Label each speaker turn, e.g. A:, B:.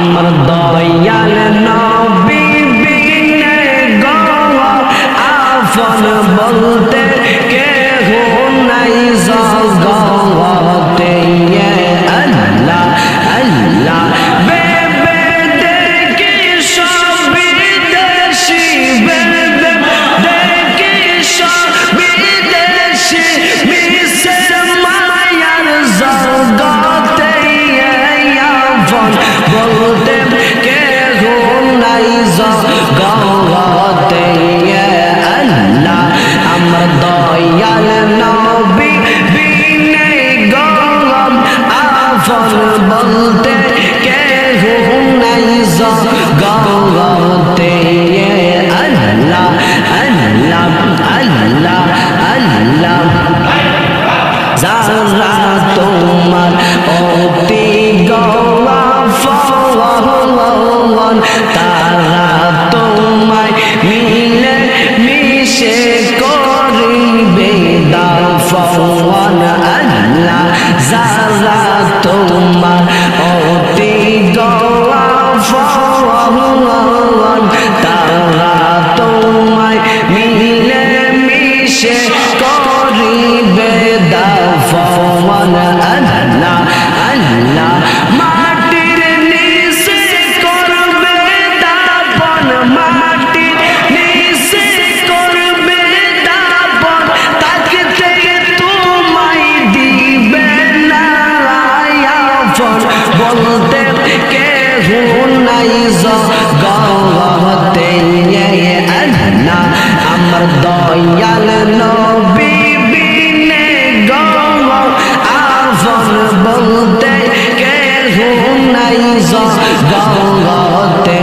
A: আমার দয়াল নবী বিনে গো আপন বলতে কেহ নাই জগতে আল্লাহ আল্লাহ বেবে দেখি সব বিদেশি বেবে দেখি সব বিদেশি মিশে মায়ার জগতে আপন বলতে কেহ নাই জগতে আল্লাহ আমার দয়াল নবী বিনে গো আপন বলতে কেহ নাই জগতে আল্লাহ আল্লাহ আল্লাহ আল্লাহ যারা তোমার অতি গওয়াফন তারা তোমায় মিলে মিশে করিবে দাফন আল্লাহ যারা তোমার অতি গওয়াফন তারা তোমায় মিলে মিশে করিবে দাফন আল্লাহ আল্লাহ মাটির নিচে করবে দাফন মাটির নিচে করবে দাফন তাকতে তোমায় দিবে না আপন বলতে কেহ নাই জগতে আল্লাহ আমার দয়াল নবী বিনে গো আপন বলতে কেহ নাই জগতে